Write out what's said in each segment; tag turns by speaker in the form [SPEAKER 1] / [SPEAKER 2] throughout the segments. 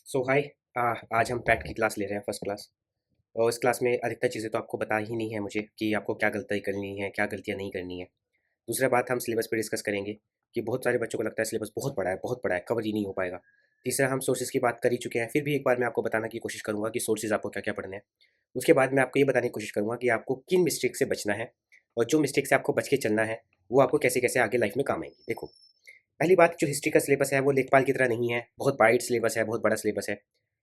[SPEAKER 1] सो हाय। आज हम पैट की क्लास ले रहे हैं, फर्स्ट क्लास। और इस क्लास में अधिकतर चीज़ें तो आपको पता ही नहीं है मुझे कि आपको क्या गलती करनी है, क्या गलतियाँ नहीं करनी है। दूसरा बात, हम सिलेबस पे डिस्कस करेंगे कि बहुत सारे बच्चों को लगता है सिलेबस बहुत बड़ा है, कवर ही नहीं हो पाएगा। तीसरा, हम सोर्सेज़ की बात कर ही चुके हैं, फिर भी एक बार मैं आपको बताने की कोशिश करूँगा कि सोर्सेज़ आपको क्या-क्या पढ़ने हैं। उसके बाद मैं आपको ये बताने की कोशिश करूँगा कि आपको किन मिस्टेक से बचना है और जो मिस्टेक से आपको बच के चलना है, वो आपको कैसे-कैसे आगे लाइफ़ में काम आएँगी। देखो, पहली बात, जो हिस्ट्री का सिलेबस है वो लेखपाल की तरह नहीं है, बहुत वाइड सिलेबस है, बहुत बड़ा सिलेबस है।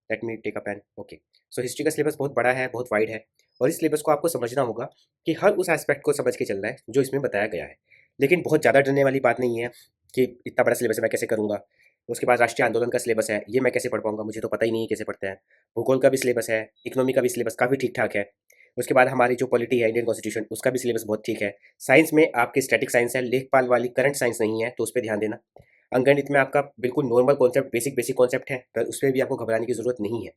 [SPEAKER 1] Let me take a pen. Okay. So history का सिलेबस बहुत बड़ा है, बहुत वाइड है, और इस सिलेबस को आपको समझना होगा कि हर उस एस्पेक्ट को समझ के चलना है जो इसमें बताया गया है। लेकिन बहुत ज़्यादा डरने वाली बात नहीं है कि इतना बड़ा सिलेबस है, मैं कैसे करूँगा। उसके बाद राष्ट्रीय आंदोलन का सिलेबस है, ये मैं कैसे पढ़ पाऊँगा, मुझे तो पता ही नहीं है कैसे पढ़ते हैं। भूगोल का भी सिलेबस है, इकोनॉमी का भी सिलेबस काफ़ी ठीक ठाक है। उसके बाद हमारी जो पॉलिटी है, इंडियन कॉन्स्टिट्यूशन, उसका भी सिलेबस बहुत ठीक है। साइंस में आपकी स्टैटिक साइंस है, लेखपाल वाली करंट साइंस नहीं है, तो उस पर ध्यान देना। अंकगणित में आपका बिल्कुल normal concept, basic basic concept है, पर उस पर भी आपको घबराने की ज़रूरत नहीं है।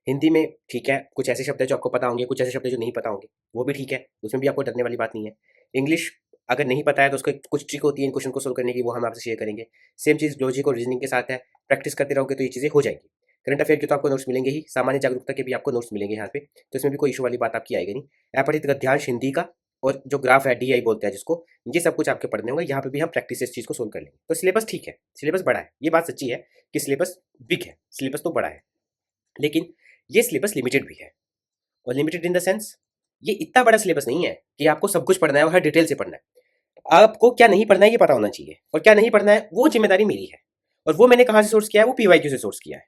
[SPEAKER 1] हिंदी में ठीक है, कुछ ऐसे शब्द हैं जो आपको पता होंगे, कुछ ऐसे शब्द हैं जो नहीं पता होंगे, वो भी ठीक है, उसमें भी आपको डरने वाली बात नहीं है। इंग्लिश अगर नहीं पता है तो उसको कुछ ट्रिक होती है इन क्वेश्चन को सोल्व करने की, वो हम आपसे शेयर करेंगे। सेम चीज़ लॉजिक और रीजनिंग के साथ है, प्रैक्टिस करते रहोगे तो ये चीज़ें हो जाएंगी। करंट अफेयर के तो आपको नोट्स मिलेंगे ही, सामान्य जागरूकता के भी आपको नोट्स मिलेंगे यहाँ पे, तो इसमें भी कोई इशू वाली बात आपकी आएगी नहीं। अपठित गद्यांश हिंदी का, और जो ग्राफ है डीआई बोलते हैं जिसको, ये सब कुछ आपके पढ़ने होंगे। यहाँ पे भी हम प्रैक्टिस से इस चीज़ को सोल्व कर लेंगे। तो सिलेबस ठीक है, सिलेबस बड़ा है, ये बात सच्ची है कि सिलेबस बिग है, सिलेबस तो बड़ा है, लेकिन ये सिलेबस लिमिटेड भी है। और लिमिटेड इन द सेंस, ये इतना बड़ा सिलेबस नहीं है कि आपको सब कुछ पढ़ना है और हर डिटेल से पढ़ना है। आपको क्या नहीं पढ़ना है ये पता होना चाहिए, और क्या नहीं पढ़ना है वो जिम्मेदारी मेरी है। और वो मैंने कहाँ से सोर्स किया है, वो पीवाईक्यू से सोर्स किया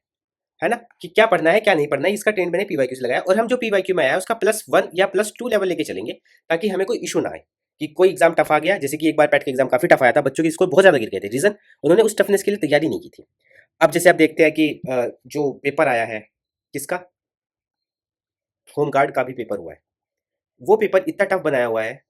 [SPEAKER 1] है ना, कि क्या पढ़ना है क्या नहीं पढ़ना है, इसका ट्रेंड मैंने पीवाईक्यू से लगाया। और हम जो पीवाईक्यू में आया उसका +1 या +2 लेवल लेके चलेंगे, ताकि हमें कोई इशू ना आए कि कोई एग्जाम टफ आ गया। जैसे कि एक बार पैट का एग्जाम काफी टफ आया था, बच्चों की स्कोर बहुत ज्यादा गिर गए थे। रीजन, उन्होंने उस टफनेस के लिए तैयारी नहीं की थी। अब जैसे आप देखते हैं कि जो पेपर आया है, किसका, होमगार्ड का भी पेपर हुआ है। वो पेपर इतना टफ बनाया हुआ है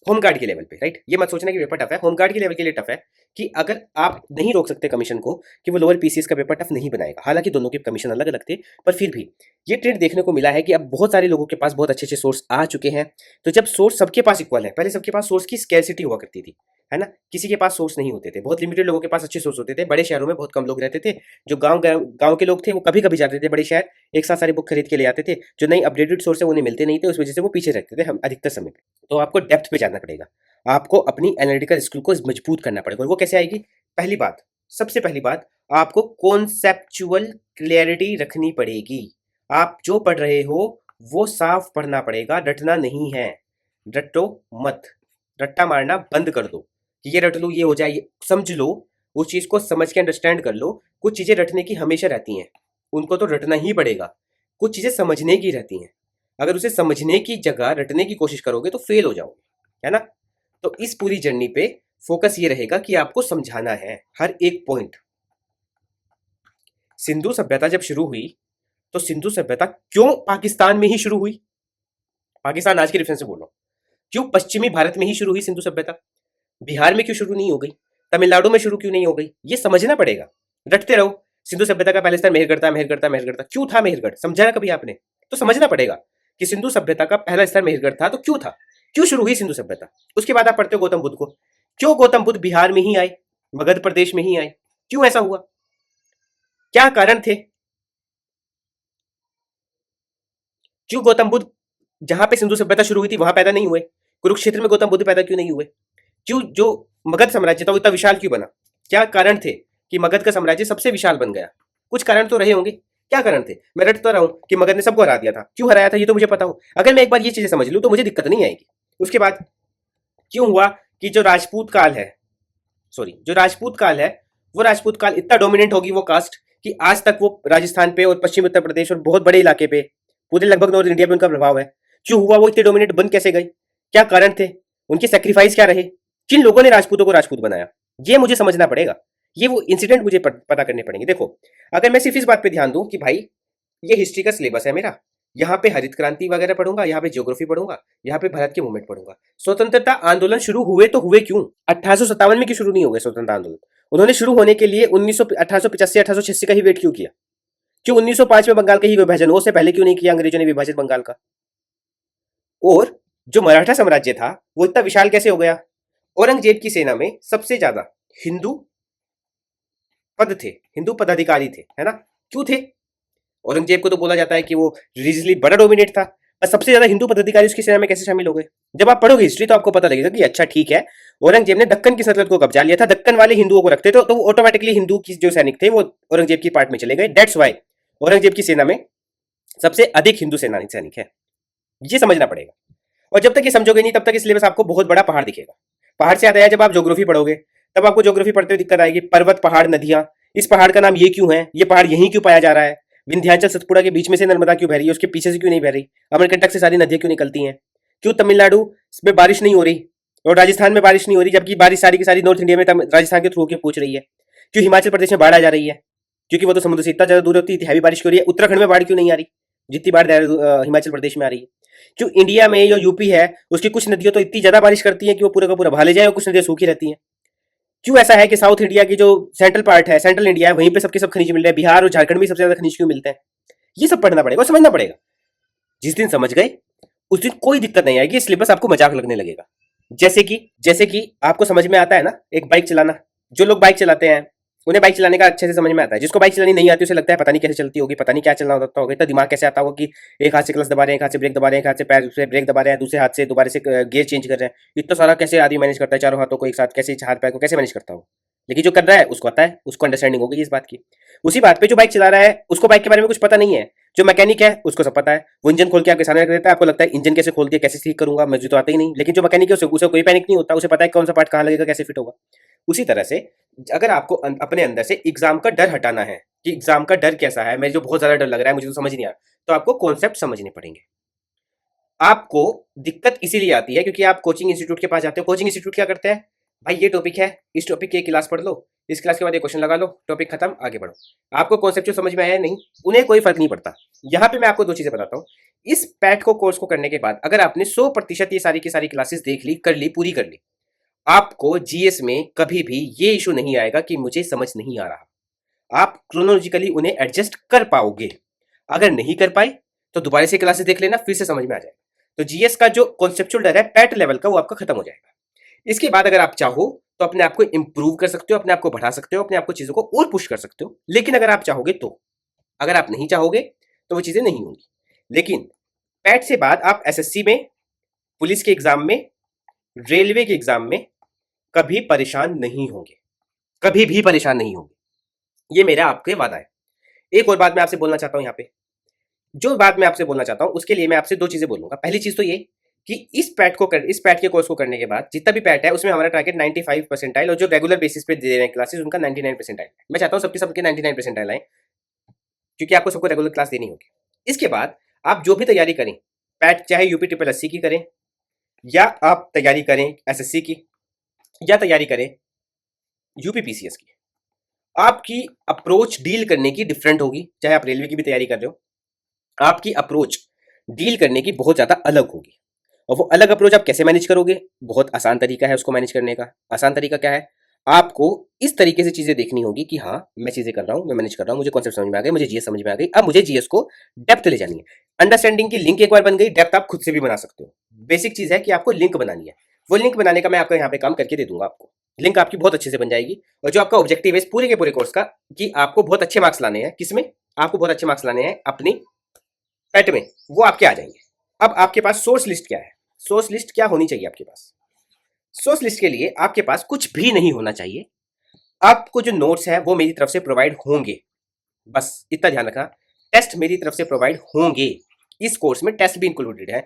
[SPEAKER 1] होमगार्ड के लेवल पे, राइट। ये मत सोचना कि पेपर टफ है, होमगार्ड के लेवल के लिए टफ है। कि अगर आप नहीं रोक सकते कमीशन को कि वो लोअर पीसीएस का पेपर टफ नहीं बनाएगा, हालांकि दोनों के कमीशन अलग अलग थे, पर फिर भी ये ट्रेंड देखने को मिला है कि अब बहुत सारे लोगों के पास बहुत अच्छे अच्छे सोर्स आ चुके हैं। तो जब सोर्स सबके पास इक्वल है, पहले सबके पास सोर्स की स्कैरसिटी हुआ करती थी, है ना, किसी के पास सोर्स नहीं होते थे, बहुत लिमिटेड लोगों के पास अच्छे सोर्स होते थे। बड़े शहरों में बहुत कम लोग रहते थे। जो गाँव के लोग थे वो कभी कभी जाते थे बड़े शहर, एक साथ सारी बुक खरीद के ले आते थे। जो नई अपडेटेड सोर्स है उन्हें मिलते नहीं थे, उस वजह से वो पीछे रहते थे हम अधिकतर समय पे। तो आपको डेप्थ पे जाना पड़ेगा, आपको अपनी एनालिटिकल स्किल को मजबूत करना पड़ेगा। और वो कैसे आएगी? पहली बात, सबसे पहली बात, आपको कॉन्सेप्चुअल क्लैरिटी रखनी पड़ेगी। आप जो पढ़ रहे हो वो साफ पढ़ना पड़ेगा, रटना नहीं है। रटो मत, रट्टा मारना बंद कर दो कि ये रट लो, ये हो जाए, समझ लो। उस चीज को समझ के अंडरस्टैंड कर लो। कुछ चीजें रटने की हमेशा रहती हैं, उनको तो रटना ही पड़ेगा। कुछ चीजें समझने की रहती हैं, अगर उसे समझने की जगह रटने की कोशिश करोगे तो फेल हो जाओगे, है ना। तो इस पूरी जर्नी पे फोकस ये रहेगा कि आपको समझाना है हर एक पॉइंट। सिंधु सभ्यता जब शुरू हुई, तो सिंधु सभ्यता क्यों पाकिस्तान में ही शुरू हुई? पाकिस्तान आज के रेफरेंस से बोल रहा हूं। क्यों पश्चिमी भारत में ही शुरू हुई सिंधु सभ्यता? बिहार में क्यों शुरू नहीं हो गई? तमिलनाडु में शुरू क्यों नहीं हो गई? ये समझना पड़ेगा। रटते रहो सिंधु सभ्यता का पहले स्तर मेहरगढ़, मेहरगढ़, मेहरगढ़। क्यों था मेहरगढ़? समझा ना कभी आपने? तो समझना पड़ेगा कि सिंधु सभ्यता का पहला स्तर मेहरगढ़ था, तो क्यों था, क्यों शुरू हुई सिंधु सभ्यता। उसके बाद आप पढ़ते हो गौतम बुद्ध को। क्यों गौतम बुद्ध बिहार में ही आए, मगध प्रदेश में ही आए? क्यों ऐसा हुआ? क्या कारण थे? क्यों गौतम बुद्ध जहां पे सिंधु सभ्यता शुरू हुई थी वहां पैदा नहीं हुए? कुरुक्षेत्र में गौतम बुद्ध पैदा क्यों नहीं हुए? क्यों जो मगध साम्राज्य था वो इतना विशाल क्यों बना? क्या कारण थे कि मगध का साम्राज्य सबसे विशाल बन गया? कुछ कारण तो रहे होंगे। क्या कारण थे? मैं रटता रहा हूं कि मगध ने सबको हरा दिया था। क्यों हराया था ये तो मुझे पता हो। अगर मैं एक बार ये चीजें समझ लूं तो मुझे दिक्कत नहीं आएगी। उसके बाद क्यों हुआ कि जो राजपूत काल है, सॉरी, जो राजपूत काल है, वो राजपूत काल इतना डोमिनेंट होगी वो कास्ट, कि आज तक वो राजस्थान पे और पश्चिमी उत्तर प्रदेश और बहुत बड़े इलाके पे, पूरे लगभग नॉर्थ इंडिया में उनका प्रभाव है। क्यों हुआ? वो इतने डोमिनेंट बन कैसे गए? क्या कारण थे? उनके सेक्रीफाइस क्या रहे? किन लोगों ने राजपूतों को राजपूत बनाया? ये मुझे समझना पड़ेगा। ये वो इंसिडेंट मुझे पता करने पड़ेंगे। देखो, अगर मैं सिर्फ इस बात पे ध्यान दूं कि भाई ये हिस्ट्री का सिलेबस है मेरा, यहाँ पे हरित क्रांति वगैरह पढ़ूंगा, यहाँ पे ज्योग्राफी पढ़ूंगा, यहाँ पे भारत के मूवमेंट पढ़ूंगा। स्वतंत्रता आंदोलन शुरू हुए तो हुए क्यों? 1857 में क्यों शुरू नहीं हो गए स्वतंत्रता आंदोलन? उन्होंने शुरू होने के लिए 1885 1886 का ही वेट क्यों किया? क्यों 1905 में बंगाल का ही विभाजन, उससे पहले क्यों नहीं किया अंग्रेजों ने विभाजित बंगाल का? और जो मराठा साम्राज्य था वो इतना विशाल कैसे हो गया? औरंगजेब की सेना में सबसे ज्यादा हिंदू पद थे, हिंदू पदाधिकारी थे, है ना। क्यों थे? औरंगजेब को तो बोला जाता है कि वो रिलीजियसली बड़ा डोमिनेट था, और सबसे ज्यादा हिंदू पदाधिकारी उसकी सेना में कैसे शामिल हो गए? जब आप पढ़ोगे हिस्ट्री तो आपको पता लगेगा कि अच्छा ठीक है, औरंगजेब ने दक्कन की सल्तनत को कब्जा लिया था, दक्कन वाले हिंदुओं को रखते थे, तो वो ऑटोमेटिकली हिंदू की जो सैनिक थे वो औरंगजेब की पार्ट में चले गए। दैट्स वाई औरंगजेब की सेना में सबसे अधिक हिंदू सेना सैनिक है। ये समझना पड़ेगा। और जब तक ये समझोगे नहीं तब तक इस सिलेबस आपको बहुत बड़ा पहाड़ दिखेगा। पहाड़ से आता है जब आप ज्योग्राफी पढ़ोगे, तब आपको ज्योग्राफी पढ़ते हुए दिक्कत आएगी, पर्वत, पहाड़, नदियां, इस पहाड़ का नाम ये क्यों है, ये पहाड़ यहीं क्यों पाया जा रहा है, विंध्याचल सतपुड़ा के बीच में से नर्मदा क्यों बह रही है, उसके पीछे से क्यों नहीं बह रही, अमरकंटक से सारी नदियां क्यों निकलती हैं, क्यों तमिलनाडु में बारिश नहीं हो रही और राजस्थान में बारिश नहीं हो रही, जबकि बारिश सारी की सारी नॉर्थ इंडिया में राजस्थान के थ्रू होकर पूछ रही है, क्यों हिमाचल प्रदेश में बाढ़ आ जा रही है, क्योंकि वो तो समुद्र से इतना ज्यादा दूर होती है, हैवी बारिश क्यों हो रही है, उत्तराखंड में बाढ़ क्यों नहीं आ रही जितनी बाढ़ हिमाचल प्रदेश में आ रही है, जो इंडिया में जो यूपी है उसकी कुछ नदियां तो इतनी ज्यादा बारिश करती हैं कि वो पूरा का पूरा बहा ले जाए, और कुछ नदियां सूखी रहती हैं। क्यों ऐसा है कि साउथ इंडिया की जो सेंट्रल पार्ट है, सेंट्रल इंडिया है, वहीं पे सबके सब खनिज मिल रहे हैं, बिहार और झारखंड में सबसे ज्यादा खनिज क्यों मिलते हैं? ये सब पढ़ना पड़ेगा और समझना पड़ेगा। जिस दिन समझ गए उस दिन कोई दिक्कत नहीं आएगी, सिलेबस आपको मजाक लगने लगेगा। जैसे कि आपको समझ में आता है ना एक बाइक चलाना, जो लोग बाइक चलाते हैं उन्हें बाइक चलाने का अच्छे से समझ में आता है, जिसको बाइक चलानी नहीं आती उसे लगता है पता नहीं कैसे चलती होगी, पता नहीं क्या चलना होता होगा, इतना दिमाग कैसे आता होगा कि एक हाथ से क्लच दबा रहे हैं, एक हाथ से ब्रेक दबा रहे हैं, एक हाथ से पैर से ब्रेक दबा रहे हैं, दूसरे हाथ से दोबारा से गियर चेंज कर रहे हैं, इतना सारा कैसे आदमी मैनेज करता है, चारों हाथों को एक साथ कैसे, हाथ पैर को कैसे मैनेज करता हो। लेकिन जो कर रहा है उसको आता है, उसको अंडरस्टैंडिंग होगी इस बात की। उसी बात पे जो बाइक चला रहा है उसको बाइक के बारे में कुछ पता नहीं है, जो मैकेनिक है उसको सब पता है, वो इंजन खोल के आपके सामने रख देता है, आपको लगता है इंजन कैसे खोल दिया, कैसे ठीक करूंगा, मुझे तो आता ही नहीं। लेकिन जो मैकेनिक है उसे कोई पैनिक नहीं होता, उसे पता है कौन सा पार्ट कहाँ लगेगा, कैसे फिट होगा। उसी तरह से अगर आपको अपने अंदर से एग्जाम का डर हटाना है कि एग्जाम का डर कैसा है, मुझे जो बहुत ज्यादा डर लग रहा है, मुझे तो समझ नहीं आ रहा, तो आपको कॉन्सेप्ट समझने पड़ेंगे। आपको दिक्कत इसीलिए आती है क्योंकि आप कोचिंग इंस्टीट्यूट के पास जाते हो, कोचिंग इंस्टीट्यूट क्या करते हैं, भाई ये टॉपिक है, इस टॉपिक की एक क्लास पढ़ लो, इस क्लास के बाद ये क्वेश्चन लगा लो, टॉपिक खत्म, आगे बढ़ो। आपको कॉन्सेप्ट समझ में आया नहीं, उन्हें कोई फर्क नहीं पड़ता। यहाँ पे मैं आपको दो चीजें बताता हूँ। इस पैट को कोर्स को करने के बाद अगर आपने 100% ये सारी की सारी क्लासेस देख ली, कर ली, पूरी कर ली, आपको जीएस में कभी भी ये इशू नहीं आएगा कि मुझे समझ नहीं आ रहा। आप क्रोनोलॉजिकली उन्हें एडजस्ट कर पाओगे। अगर नहीं कर पाए तो दोबारा से क्लासेस देख लेना, फिर से समझ में आ जाएगा। तो जीएस का जो कॉन्सेप्चुअल डर है पैट लेवल का, वो आपका खत्म हो जाएगा। इसके बाद अगर आप चाहो तो अपने आप को इंप्रूव कर सकते हो, अपने आप को बढ़ा सकते हो, अपने आप को चीजों को और पुश कर सकते हो। लेकिन अगर आप चाहोगे तो, अगर आप नहीं चाहोगे तो वो चीजें नहीं होंगी। लेकिन पैट से बाद आप एसएससी में, पुलिस के एग्जाम में, रेलवे के एग्जाम में कभी परेशान नहीं होंगे, कभी भी परेशान नहीं होंगे। ये मेरा आपके वादा है। एक और बात मैं आपसे बोलना चाहता हूं, यहाँ पे जो बात मैं आपसे बोलना चाहता हूं उसके लिए मैं आपसे दो चीजें बोलूंगा। पहली चीज तो ये कि इस पैट के कोर्स को करने के बाद जितना भी पैट है उसमें हमारा टारगेट 95 परसेंटाइल, और जो रेगुलर बेसिस पे दे रहे हैं क्लासेस उनका 99 परसेंटाइल। मैं चाहता हूँ सबके 99 परसेंटाइल आए, क्योंकि आपको सबको रेगुलर क्लास देनी होगी। इसके बाद आप जो भी तैयारी करें, पैट चाहे यूपी ट्रिपल एससी की करें, या आप तैयारी करें एसएससी की, या तैयारी करें यूपी पीसीएस की, आपकी अप्रोच डील करने की डिफरेंट होगी। चाहे आप रेलवे की भी तैयारी कर रहे हो, आपकी अप्रोच डील करने की बहुत ज्यादा अलग होगी। और वो अलग अप्रोच आप कैसे मैनेज करोगे? बहुत आसान तरीका है उसको मैनेज करने का। आसान तरीका क्या है? आपको इस तरीके से चीजें देखनी होगी कि हाँ मैं चीजें कर रहा हूँ, मैं मैनेज कर रहा हूँ, मुझे कॉन्सेप्ट समझ में आ गए, मुझे जीएस समझ में आ गई, अब मुझे जीएस को डेप्थ ले जानी है। अंडरस्टैंडिंग की लिंक एक बार बन गई, डेप्थ आप खुद से भी बना सकते हो। बेसिक चीज है कि आपको लिंक बनानी है। वो लिंक बनाने का मैं आपको यहाँ पे काम करके दे दूंगा। आपको लिंक आपकी बहुत अच्छे से बन जाएगी। और जो आपका ऑब्जेक्टिव है इस पूरे के पूरे कोर्स का, कि आपको बहुत अच्छे मार्क्स लाने हैं, किसमें? आपको बहुत अच्छे मार्क्स लाने हैं अपनी पेट में, वो आपके आ जाएंगे। अब आपके पास सोर्स लिस्ट क्या है? सोर्स लिस्ट क्या होनी चाहिए आपके पास? सोर्स लिस्ट के लिए आपके पास कुछ भी नहीं होना चाहिए। आपको जो नोट्स है वो मेरी तरफ से प्रोवाइड होंगे, बस इतना ध्यान रखना। टेस्ट मेरी तरफ से प्रोवाइड होंगे। इस कोर्स में टेस्ट भी इंक्लूडेड है।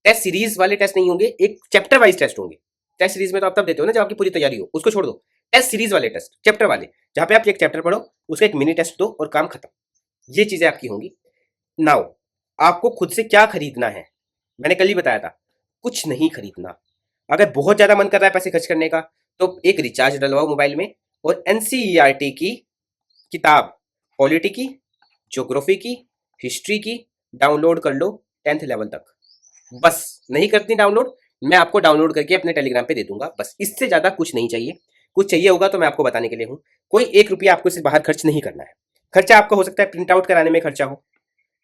[SPEAKER 1] टेस्ट सीरीज वाले टेस्ट नहीं होंगे, एक चैप्टर वाइज टेस्ट होंगे। टेस्ट सीरीज में तो आप तब देते हो ना जब आपकी पूरी तैयारी हो, उसको छोड़ दो। टेस्ट सीरीज वाले टेस्ट, चैप्टर वाले, जहां पे आप एक चैप्टर पढ़ो, उसका एक मिनी टेस्ट दो और काम खत्म। ये चीजें आपकी होंगी। नाउ आपको खुद से क्या खरीदना है? मैंने कल ही बताया था, कुछ नहीं खरीदना। अगर बहुत ज्यादा मन कर रहा है पैसे खर्च करने का तो एक रिचार्ज डलवाओ मोबाइल में, और एनसीईआरटी की किताब, पॉलिटी की, ज्योग्राफी की, हिस्ट्री की डाउनलोड कर लो 10th लेवल तक। बस नहीं करती डाउनलोड, मैं आपको डाउनलोड करके अपने टेलीग्राम पे दे दूंगा। बस इससे ज्यादा कुछ नहीं चाहिए। कुछ चाहिए होगा तो मैं आपको बताने के लिए हूँ। कोई 1 रुपया आपको इससे बाहर खर्च नहीं करना है। खर्चा आपका हो सकता है प्रिंट आउट कराने में खर्चा हो,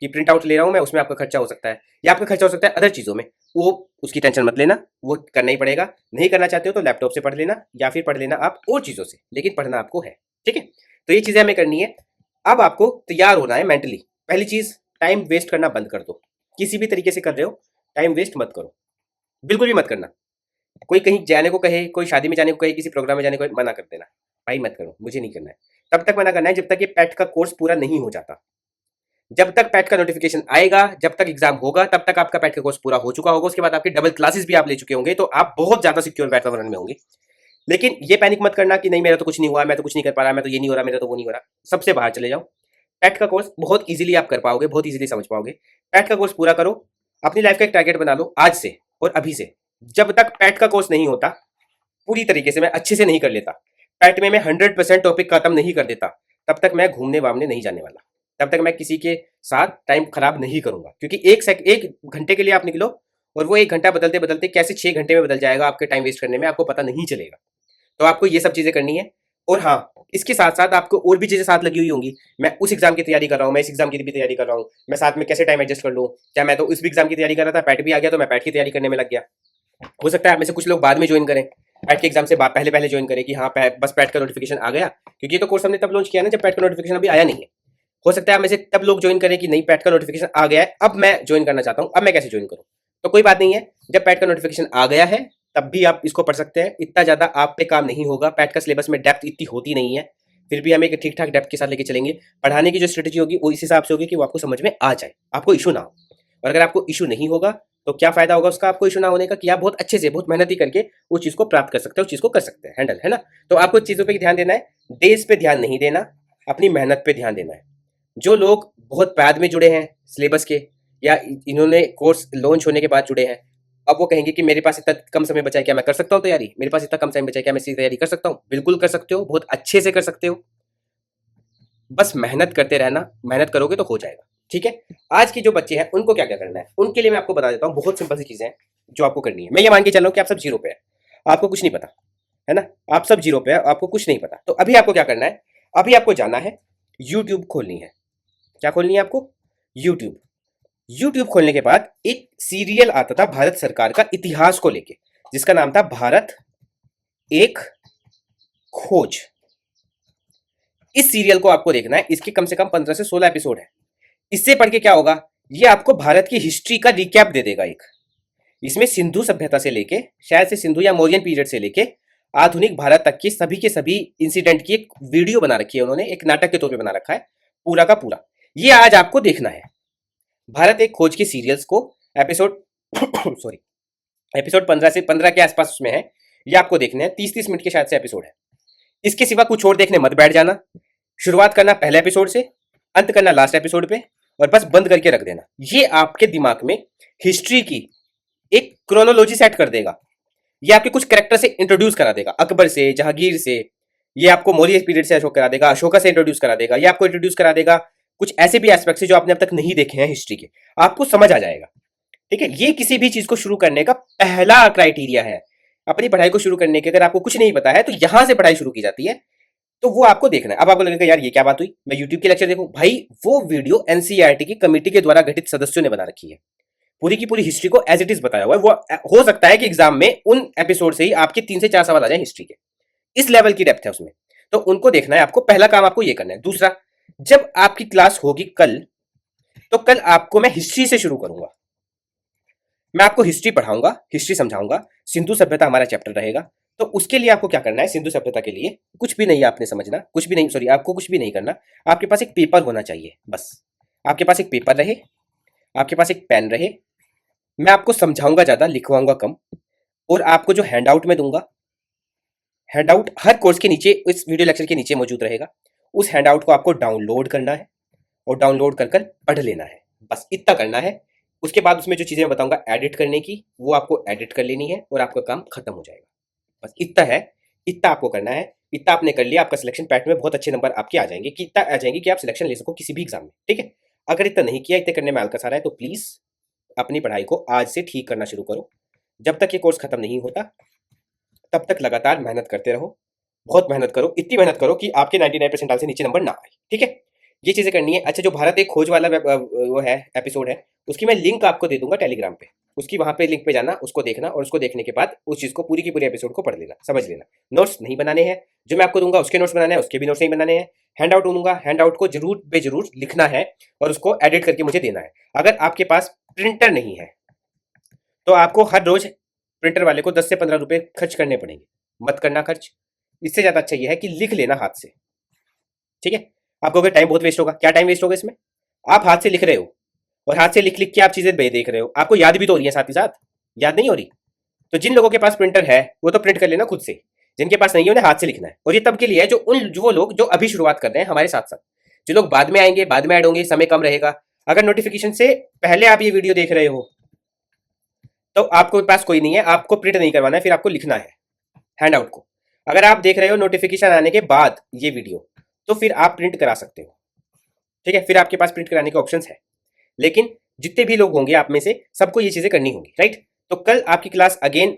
[SPEAKER 1] कि प्रिंट आउट ले रहा हूं मैं, उसमें आपका खर्चा हो सकता है, या आपका खर्चा हो सकता है अदर चीजों में। वो उसकी टेंशन मत लेना, वो करना ही पड़ेगा। नहीं करना चाहते हो तो लैपटॉप से पढ़ लेना, या फिर पढ़ लेना आप और चीजों से, लेकिन पढ़ना आपको है। ठीक है, तो ये चीजें हमें करनी है। अब आपको तैयार होना है मेंटली। पहली चीज, टाइम वेस्ट करना बंद कर दो। किसी भी तरीके से कर रहे हो, टाइम वेस्ट मत करो, बिल्कुल भी मत करना। कोई कहीं जाने को कहे, कोई शादी में जाने को कहे, किसी प्रोग्राम में जाने को कहे, मना कर देना, भाई मत करो, मुझे नहीं करना है। तब तक मना करना है जब तक ये पैट का कोर्स पूरा नहीं हो जाता। जब तक पैट का नोटिफिकेशन आएगा, जब तक एग्जाम होगा, तब तक आपका पैट का कोर्स पूरा हो चुका होगा। उसके बाद आपके डबल क्लासेस भी आप ले चुके होंगे, तो आप बहुत ज्यादा सिक्योर वातावरण में होंगे। लेकिन ये पैनिक मत करना कि नहीं मेरा तो कुछ नहीं हुआ, मैं तो कुछ नहीं कर पा रहा, मैं तो ये नहीं हो रहा, मेरा तो वो नहीं हो रहा। सबसे बाहर चले जाओ। पैट का कोर्स बहुत इजीली आप कर पाओगे, बहुत इजीली समझ पाओगे। पैट का कोर्स पूरा करो, अपनी लाइफ का एक टारगेट बना लो आज से और अभी से। जब तक पैट का कोर्स नहीं होता पूरी तरीके से, मैं अच्छे से नहीं कर लेता, पैट में मैं 100% टॉपिक खत्म नहीं कर देता, तब तक मैं घूमने वामने नहीं जाने वाला। तब तक मैं किसी के साथ टाइम खराब नहीं करूंगा, क्योंकि एक घंटे के लिए आप निकलो और वो एक घंटा बदलते बदलते कैसे 6 घंटे में बदल जाएगा आपके टाइम वेस्ट करने में, आपको पता नहीं चलेगा। तो आपको ये सब चीजें करनी है। और हाँ, इसके साथ साथ आपको और भी चीजें साथ लगी हुई होंगी। मैं उस एग्जाम की तैयारी कर रहा हूँ, मैं इस एग्जाम की भी तैयारी कर रहा हूँ, मैं साथ में कैसे टाइम एडजस्ट कर लूँ। क्या मैं तो इस भी एग्जाम की तैयारी कर रहा था, पैट भी आ गया तो मैं पैट की तैयारी करने में लग गया। हो सकता है आप में से कुछ लोग बाद में ज्वाइन करें, पैट के एग्जाम से पहले पहले ज्वाइन करें कि हाँ बस पैट का नोटिफिकेशन आ गया, क्योंकि ये तो कोर्स हमने तब लॉन्च किया ना जब पैट का नोटिफिकेशन अभी आया नहीं है। हो सकता है आप में से तब लोग ज्वाइन करें कि नहीं पैट का नोटिफिकेशन आ गया है, अब मैं ज्वाइन करना चाहता हूँ, अब मैं कैसे ज्वाइन करूँ। तो कोई बात नहीं है, जब पैट का नोटिफिकेशन आ गया है तब भी आप इसको पढ़ सकते हैं। इतना ज्यादा आप पे काम नहीं होगा, पैट का सिलेबस में डेप्थ इतनी होती नहीं है, फिर भी हम एक ठीक ठाक डेप्थ के साथ लेके चलेंगे। पढ़ाने की जो स्ट्रेटेजी होगी वो इस हिसाब से होगी कि वो आपको समझ में आ जाए, आपको इशू ना हो। और अगर आपको इशू नहीं होगा तो क्या फायदा होगा उसका आपको इशू ना होने का, कि आप बहुत अच्छे से बहुत मेहनती करके उस चीज को प्राप्त कर सकते हो, उस चीज को कर सकते हैं हैंडल, है ना। तो आपको चीजों पे ध्यान देना है, डेज पे ध्यान नहीं देना, अपनी मेहनत पे ध्यान देना है। जो लोग बहुत बाद में जुड़े हैं सिलेबस के, या इन्होंने कोर्स लॉन्च होने के बाद जुड़े हैं, अब वो कहेंगे कि मेरे पास इतना कम समय बचा है, क्या मैं कर सकता हूँ तैयारी, मेरे पास इतना कम समय बचा है, क्या मैं इसकी तैयारी कर सकता हूँ। बिल्कुल कर सकते हो, बहुत अच्छे से कर सकते हो, बस मेहनत करते रहना, मेहनत करोगे तो हो जाएगा। ठीक है, आज के जो बच्चे हैं उनको क्या क्या करना है, उनके लिए मैं आपको बता देता हूँ। बहुत सिंपल सी चीजें हैं जो आपको करनी है। मैं ये मान के चल रहा हूँ कि आप सब जीरो पे है, आपको कुछ नहीं पता, है ना, आप सब जीरो पे है, आपको कुछ नहीं पता। तो अभी आपको क्या करना है, अभी आपको जाना है, यूट्यूब खोलनी है। क्या खोलनी है आपको, यूट्यूब। यूट्यूब खोलने के बाद एक सीरियल आता था भारत सरकार का इतिहास को लेके, जिसका नाम था भारत एक खोज। इस सीरियल को आपको देखना है, इसके कम से कम 15 से 16 एपिसोड है। इससे पढ़ के क्या होगा, ये आपको भारत की हिस्ट्री का रिकैप दे देगा एक। इसमें सिंधु सभ्यता से लेके, शायद से सिंधु या मौर्यन पीरियड से लेके आधुनिक भारत तक की सभी के सभी इंसिडेंट की एक वीडियो बना रखी है उन्होंने, एक नाटक के तौर पे बना रखा है पूरा का पूरा। ये आज आपको देखना है, भारत एक खोज की सीरियल्स को एपिसोड सॉरी एपिसोड 15 के आसपास उसमें है। ये आपको देखने हैं, 30-30 मिनट के शायद से एपिसोड है। इसके सिवा कुछ और देखने मत बैठ जाना। शुरुआत करना पहले एपिसोड से, अंत करना लास्ट एपिसोड पे, और बस बंद करके रख देना। ये आपके दिमाग में हिस्ट्री की एक क्रोनोलॉजी सेट कर देगा। ये आपके कुछ कैरेक्टर से इंट्रोड्यूस करा देगा, अकबर से, जहांगीर से, ये आपको मौर्य पीरियड से अशोक करा देगा, अशोका से इंट्रोड्यूस करा देगा, ये आपको इंट्रोड्यूस करा देगा कुछ ऐसे भी एस्पेक्ट से जो आपने अब तक नहीं देखे हैं हिस्ट्री के, आपको समझ आ जाएगा। ठीक है, ये किसी भी चीज को शुरू करने का पहला क्राइटेरिया है। अपनी पढ़ाई को शुरू करने के, अगर आपको कुछ नहीं पता है तो यहां से पढ़ाई शुरू की जाती है, तो वो आपको देखना है। अब आपको लगेगा यार ये क्या बात हुई, मैं यूट्यूब के लेक्चर देखूं, भाई वो वीडियो एनसीईआरटी की कमेटी के द्वारा गठित सदस्यों ने बना रखी है। पूरी की पूरी हिस्ट्री को एज इट इज बताया हुआ है। वो हो सकता है कि एग्जाम में उन एपिसोड से ही आपके 3 से 4 सवाल आ जाए हिस्ट्री के, इस लेवल की डेप्थ है उसमें। तो उनको देखना है आपको, पहला काम आपको ये करना है। दूसरा, जब आपकी क्लास होगी कल, तो कल आपको मैं हिस्ट्री से शुरू करूंगा। मैं आपको हिस्ट्री पढ़ाऊंगा, हिस्ट्री समझाऊंगा, सिंधु सभ्यता हमारा चैप्टर रहेगा। तो उसके लिए आपको क्या करना है, सिंधु सभ्यता के लिए कुछ भी नहीं है आपने समझना, कुछ भी नहीं, सॉरी, आपको कुछ भी नहीं करना। आपके पास एक पेपर होना चाहिए, बस आपके पास एक पेपर रहे, आपके पास एक पेन रहे। मैं आपको समझाऊंगा ज्यादा, लिखवाऊंगा कम, और आपको जो हैंड आउट में दूंगा, हैंड आउट हर कोर्स के नीचे, इस वीडियो लेक्चर के नीचे मौजूद रहेगा। उस हैंड आउट को आपको डाउनलोड करना है और डाउनलोड कर कर पढ़ लेना है, बस इतना करना है। उसके बाद उसमें जो चीजें मैं बताऊंगा एडिट करने की, वो आपको एडिट कर लेनी है और आपका काम खत्म हो जाएगा। बस इतना है, इतना आपको करना है। इतना आपने कर लिया, आपका सिलेक्शन पैट में बहुत अच्छे नंबर आपके आ जाएंगे, कि इतना आ जाएंगे कि आप सिलेक्शन ले सको किसी भी एग्जाम में। ठीक है, अगर इतना नहीं किया, इतने करने में हल्का सारा है, तो प्लीज अपनी पढ़ाई को आज से ठीक करना शुरू करो। जब तक ये कोर्स खत्म नहीं होता तब तक लगातार मेहनत करते रहो, बहुत मेहनत करो, इतनी मेहनत करो कि आपके 99 परसेंटाइल से नीचे नंबर ना आए। ठीक है, ये चीजें करनी है। अच्छा, जो भारत एक खोज वाला वो है एपिसोड है, उसकी मैं लिंक आपको दे दूंगा टेलीग्राम पे, उसकी वहां पे लिंक पे जाना, उसको देखना, और उसको देखने के बाद उस चीज को पूरी की पूरी एपिसोड को पढ़ लेना, समझ लेना। नोट्स नहीं बनाने हैं, जो मैं आपको दूंगा उसके नोट्स बनाने हैं, उसके भी नोट्स नहीं बनाने हैं। हैंड आउट दूंगा, हैंड आउट को जरूर बेजरूर लिखना है और उसको एडिट करके मुझे देना है। अगर आपके पास प्रिंटर नहीं है तो आपको हर रोज प्रिंटर वाले को 10 से 15 रुपए खर्च करने पड़ेंगे। मत करना खर्च, इससे ज्यादा अच्छा ये है कि लिख लेना हाथ से। ठीक है, आपको अगर टाइम बहुत वेस्ट होगा, क्या टाइम वेस्ट होगा इसमें, आप हाथ से लिख रहे हो और हाथ से लिख लिख के आप चीजें देख रहे हो, आपको याद भी तो हो रही है साथ ही साथ, याद नहीं हो रही। तो जिन लोगों के पास प्रिंटर है वो तो प्रिंट कर लेना खुद से, जिनके पास नहीं है उन्हें हाथ से लिखना है। और ये तब के लिए है जो वो लोग जो अभी शुरुआत कर रहे हैं हमारे साथ साथ, जो लोग बाद में आएंगे, बाद में ऐड होंगे, समय कम रहेगा। अगर नोटिफिकेशन से पहले आप ये वीडियो देख रहे हो तो आपको पास कोई नहीं है, आपको प्रिंट नहीं करवाना है, फिर आपको लिखना है हैंड आउट को। अगर आप देख रहे हो नोटिफिकेशन आने के बाद ये वीडियो, तो फिर आप प्रिंट करा सकते हो। ठीक है, फिर आपके पास प्रिंट कराने के ऑप्शन है। लेकिन जितने भी लोग होंगे आप में से सबको ये चीजें करनी होंगी, राइट। तो कल आपकी क्लास अगेन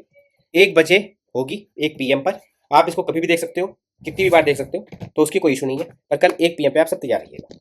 [SPEAKER 1] 1 बजे होगी, 1 PM पर। आप इसको कभी भी देख सकते हो, कितनी भी बार देख सकते हो, तो उसकी कोई इशू नहीं है। पर कल 1 PM पे आप सब तैयार रहिएगा।